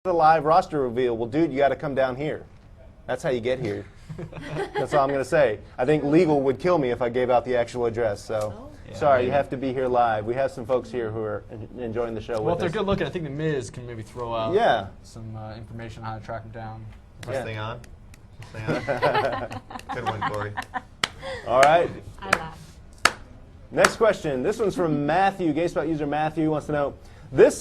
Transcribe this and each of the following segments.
The live roster reveal. Well, dude, you got to come down here. That's how you get here. That's all I'm going to say. I think legal would kill me if I gave out the actual address. So, sorry, you have to be here live. We have some folks here who are enjoying the show with us. Well, if they're good looking, I think the Miz can maybe throw out some information on how to track them down. First thing on. Good one, Corey. All right. I laugh. Next question. This one's from Matthew. GameSpot user Matthew wants to know.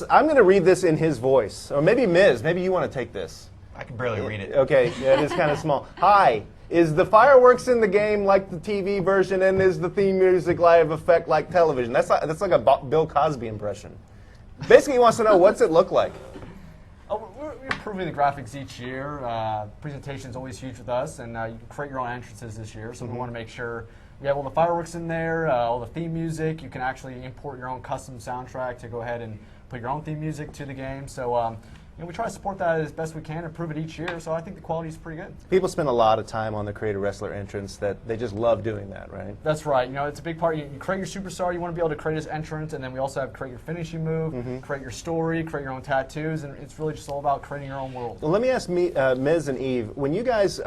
I'm going to read this in his voice. Or maybe Miz, maybe you want to take this. I can barely read it. Okay, yeah, it is kind of small. Hi, is the fireworks in the game like the TV version, and is the theme music live effect like television? That's like a Bill Cosby impression. Basically, he wants to know, what's it look like? We're improving the graphics each year. Presentation's always huge with us, and you can create your own entrances this year, so we want to make sure we have all the fireworks in there, all the theme music. You can actually import your own custom soundtrack to go ahead and put your own theme music to the game. So we try to support that as best we can, improve it each year. So I think the quality is pretty good. People spend a lot of time on the Create a Wrestler entrance. That they just love doing that, right? That's right. It's a big part. You create your superstar. You want to be able to create his entrance, and then we also have create your finishing move, create your story, create your own tattoos, and it's really just all about creating your own world. Well, let me ask Miz and Eve, when you guys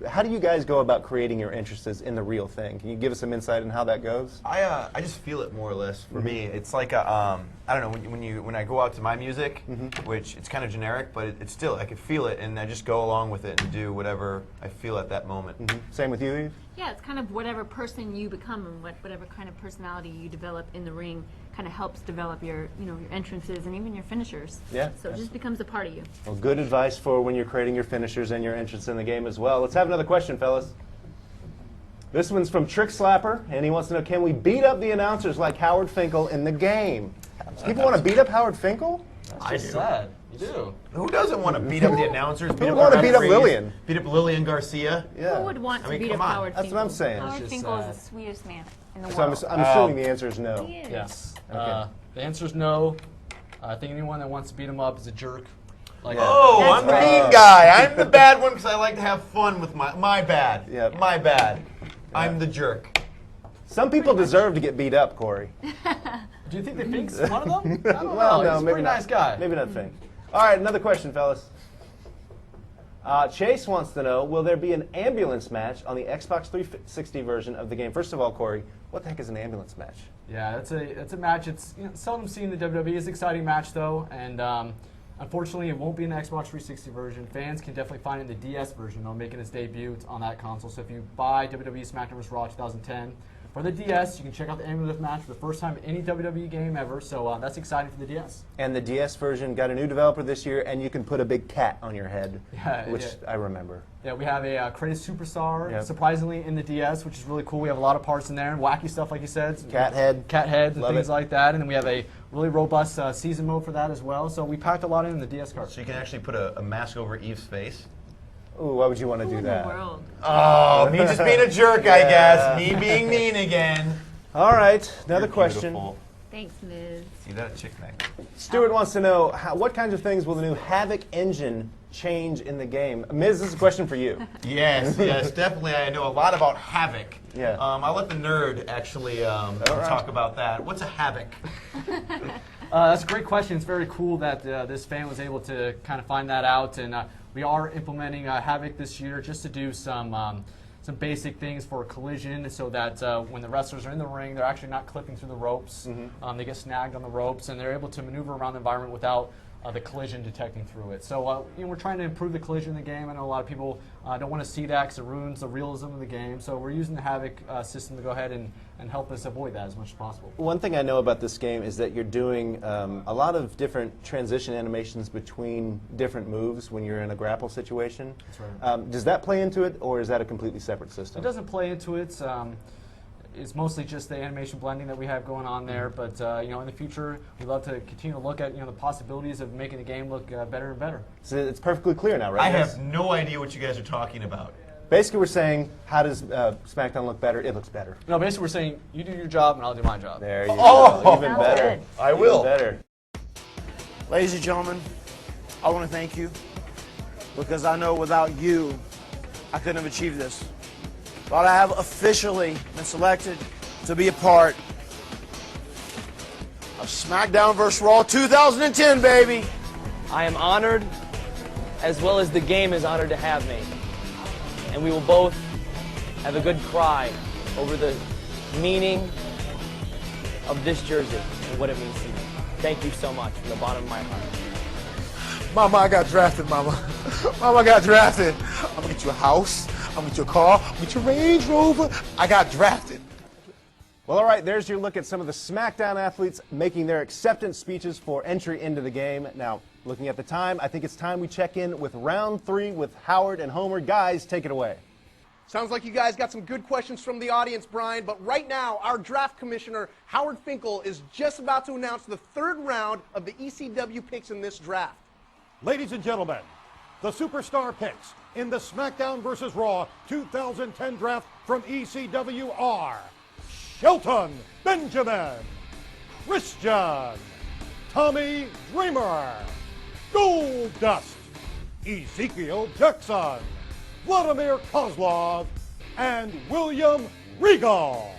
how do you guys go about creating your entrances in the real thing? Can you give us some insight on how that goes? I just feel it more or less. For me, it's like a I don't know, when I go out to my music, which it's kind of generic, but it's still, I can feel it, and I just go along with it and do whatever I feel at that moment. Same with you, Eve? Yeah, it's kind of whatever person you become and whatever kind of personality you develop in the ring kind of helps develop your your entrances and even your finishers. Yeah. So it just becomes a part of you. Well, good advice for when you're creating your finishers and your entrance in the game as well. Let's have another question, fellas. This one's from Trick Slapper, and he wants to know, can we beat up the announcers like Howard Finkel in the game? People want to beat up Howard Finkel? I do. Sad. You do. Who doesn't want to beat up the announcers? Who would want to beat up Lillian? Beat up Lillian Garcia? Yeah. Who would want to beat up come on. Howard Finkel? That's what I'm saying. Howard Finkel is the sweetest man in the So world. I'm assuming the answer is no. He is. Yes. Okay. The answer is no. I think anyone that wants to beat him up is a jerk. Like Oh, I'm the mean guy. I'm the bad one because I like to have fun with my bad. Yep. My bad. I'm the jerk. Some people deserve to get beat up, Corey. Do you think that Fink's one of them? I don't Well, know. no, He's a maybe pretty not. nice guy. Maybe not Fink. All right, another question, fellas. Chase wants to know, will there be an ambulance match on the Xbox 360 version of the game? First of all, Corey, what the heck is an ambulance match? Yeah, that's a match. It's seldom seen in the WWE. It's an exciting match though, and unfortunately, it won't be in the Xbox 360 version. Fans can definitely find it in the DS version, though, making its debut on that console. So if you buy WWE Smackdown Vs Raw 2010 for the DS, you can check out the ambulance match for the first time in any WWE game ever. So that's exciting for the DS. And the DS version got a new developer this year, and you can put a big cat on your head, which I remember. Yeah, we have a Creative Superstar, surprisingly, in the DS, which is really cool. We have a lot of parts in there, and wacky stuff, like you said. Cat head. Cat heads and Love things it. like that. And then we have a really robust season mode for that as well. So we packed a lot in the DS cart. So you can actually put a mask over Eve's face. Ooh, why would you want to Who do in that? the world? Oh, me just being a jerk, I guess. Me being mean again. All right, another You're question. beautiful. Thanks, Miz. See that chick neck? Stuart wants to know, what kinds of things will the new Havoc engine change in the game? Miz, this is a question for you. Yes, definitely. I know a lot about Havoc. Yeah. I'll let the nerd actually talk about that. What's a Havoc? That's a great question. It's very cool that this fan was able to kind of find that out. And we are implementing Havoc this year just to do some basic things for collision so that when the wrestlers are in the ring, they're actually not clipping through the ropes. They get snagged on the ropes, and they're able to maneuver around the environment without the collision detecting through it. So we're trying to improve the collision in the game. I know a lot of people don't want to see that because it ruins the realism of the game. So we're using the Havoc system to go ahead and help us avoid that as much as possible. One thing I know about this game is that you're doing a lot of different transition animations between different moves when you're in a grapple situation. That's right. Does that play into it, or is that a completely separate system? It doesn't play into it. It's mostly just the animation blending that we have going on there. But in the future, we'd love to continue to look at the possibilities of making the game look better and better. So it's perfectly clear now, right? I guys? have no idea what you guys are talking about. Basically, we're saying, how does SmackDown look better? It looks better. No, basically we're saying you do your job and I'll do my job. There you Oh! go. Even Sounds better. good. I will. Even better. Ladies and gentlemen, I want to thank you because I know without you, I couldn't have achieved this. But I have officially been selected to be a part of Smackdown vs. Raw 2010, baby. I am honored as well as the game is honored to have me. And we will both have a good cry over the meaning of this jersey and what it means to me. Thank you so much from the bottom of my heart. Mama, I got drafted, Mama. Mama, I got drafted. I'm gonna get you a house. I'm gonna get you a car. I'm gonna get you a Range Rover. I got drafted. Well, all right, there's your look at some of the SmackDown athletes making their acceptance speeches for entry into the game. Now, looking at the time, I think it's time we check in with round 3 with Howard and Homer. Guys, take it away. Sounds like you guys got some good questions from the audience, Brian, but right now, our draft commissioner, Howard Finkel, is just about to announce the 3rd round of the ECW picks in this draft. Ladies and gentlemen, the superstar picks in the Smackdown vs. Raw 2010 draft from ECW are Shelton Benjamin, Christian, Tommy Dreamer, Goldust, Ezekiel Jackson, Vladimir Kozlov, and William Regal.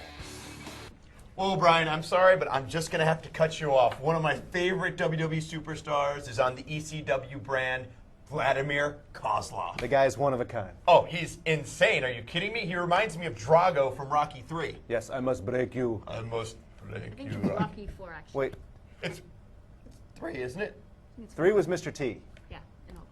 Well, Brian, I'm sorry, but I'm just going to have to cut you off. One of my favorite WWE superstars is on the ECW brand, Vladimir Kozlov. The guy's one of a kind. Oh, he's insane. Are you kidding me? He reminds me of Drago from Rocky 3. Yes, I must break you. I must break I think you. it's Rocky 4, actually. Wait, It's 3, isn't it? 3 was Mr. T. Yeah.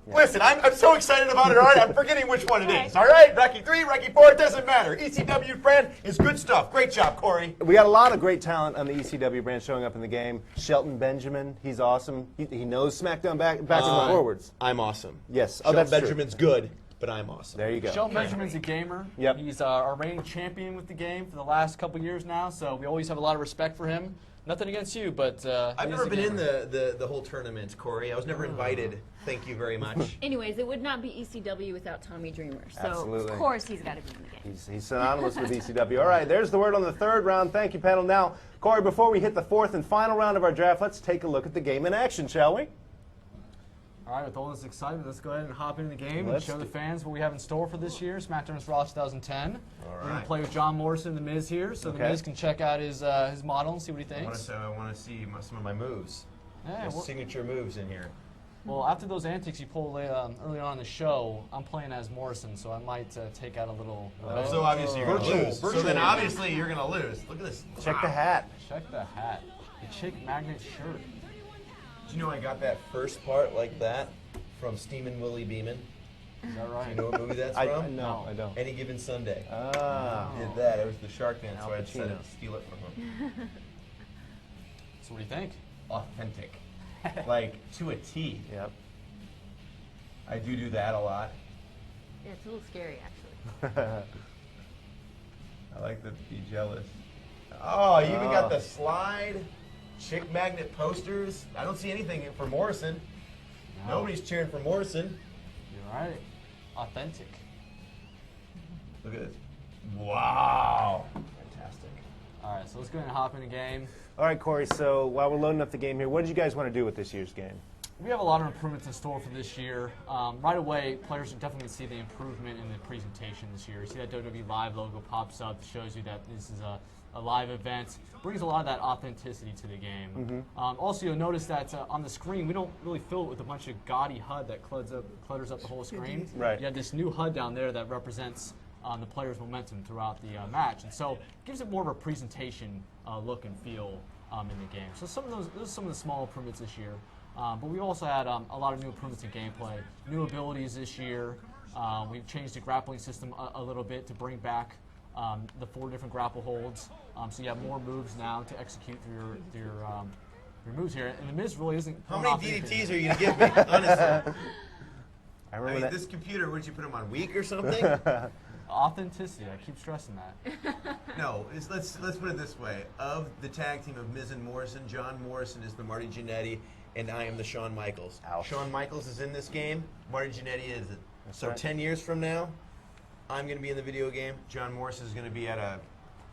Listen, I'm so excited about it, all right? I'm forgetting which one it is, all right? Rocky 3, Rocky 4, it doesn't matter. ECW brand is good stuff. Great job, Corey. We got a lot of great talent on the ECW brand showing up in the game. Shelton Benjamin, he's awesome. He knows SmackDown backwards and forwards. I'm awesome. Yes. Shelton that's true. Benjamin's good, but I'm awesome. There you go. Shelton Benjamin's a gamer. Yep. He's our reigning champion with the game for the last couple years now, so we always have a lot of respect for him. Nothing against you, but I've never been in the whole tournament, Corey. I was never invited. Thank you very much. Anyways, it would not be ECW without Tommy Dreamer. So, Absolutely. of course, he's got to be in the game. He's synonymous with ECW. All right, there's the word on the 3rd round. Thank you, panel. Now, Corey, before we hit the 4th and final round of our draft, let's take a look at the game in action, shall we? all right, with all this excitement, let's go ahead and hop into the game Let's and show the do- fans what we have in store for this year, Smackdown vs. Raw 2010. We're going right. to play with John Morrison and The Miz here, so Okay. The Miz can check out his model and see what he I thinks. want to see some of my moves. Yeah, My well, signature moves in here. well, after those antics you pulled early on in the show, I'm playing as Morrison, so I might take out a little... So obviously you're going to lose. So virtual. then obviously you're going to lose. Look at this. Check the hat. Check the hat. The chick magnet shirt. Do you know I got that first part like that from Steamin' Willie Beeman? Is that Do right? you know what movie that's from? No, I don't. Any Given Sunday. Ah. Did that. It was the Shark Man, so Al I decided Pacino. to steal it from him. So what do you think? Authentic. Like, to a T. Yep. I do that a lot. Yeah, it's a little scary, actually. I like to be jealous. Oh, you even got the slide, chick magnet posters. I don't see anything for Morrison. No. Nobody's cheering for Morrison. You're right. Authentic. Look at this. Wow. Fantastic. All right, so let's go ahead and hop in the game. All right, Corey, so while we're loading up the game here, what did you guys want to do with this year's game? We have a lot of improvements in store for this year. Right away, players are definitely see the improvement in the presentation this year. You see that WWE Live logo pops up, shows you that this is a live event. Brings a lot of that authenticity to the game. Also, you'll notice that on the screen, we don't really fill it with a bunch of gaudy HUD that clutters up the whole screen. Right. You have this new HUD down there that represents the player's momentum throughout the match. And so it gives it more of a presentation look and feel in the game. So those are some of the small improvements this year. But we also had a lot of new improvements in gameplay, new abilities this year. We've changed the grappling system a little bit to bring back the 4 different grapple holds. So you have more moves now to execute through your moves here. And The Miz really isn't... How pulling many off anything. DDTs are you going to give me? Honestly. I I remember mean, that. this computer, would you put them on weak or something? Authenticity, I keep stressing that. No, let's put it this way. Of the tag team of Miz and Morrison, John Morrison is the Marty Jannetty, and I am the Shawn Michaels. Ouch. Shawn Michaels is in this game. Marty Jannetty isn't. So right. 10 years from now, I'm going to be in the video game. John Morrison is going to be at a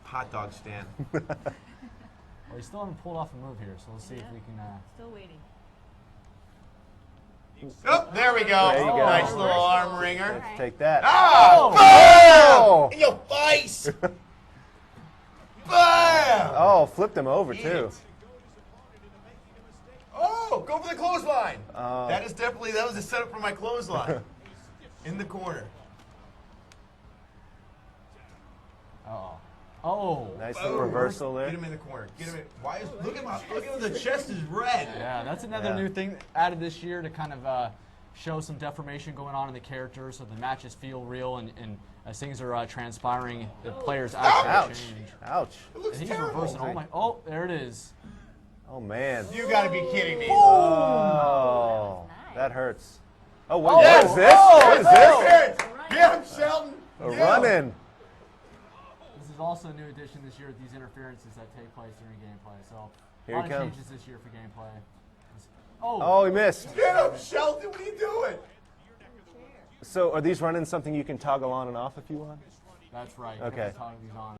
hot dog stand. Well, you still haven't pulled off a move here, so let's see if we can... Still waiting. Oh, there we go. There you go. Nice little arm ringer. Let's take that. Oh! Oh! Bam! In your face! Bam! Oh, flipped him over, Eat too. it. Oh, Go for the clothesline. That was a setup for my clothesline. In the corner. Oh. Nice little reversal there. Get him in the corner. Get him in. Look at him, the chest is red. Yeah, that's another new thing added this year to kind of show some deformation going on in the characters so the matches feel real and as things are transpiring, the players actually change. Ouch. It looks And he's terrible. reversing. Oh, there it is. Oh, man. You gotta be kidding me. Oh, that hurts. Oh, what is this? What is this? Get him, Shelton. Running. This is also a new addition this year with these interferences that take place during gameplay. So Here a lot he of comes. changes this year for gameplay. Oh, he missed. Get him, Shelton. What are you doing? So are these run-ins something you can toggle on and off if you want? That's right. Okay. Toggle these on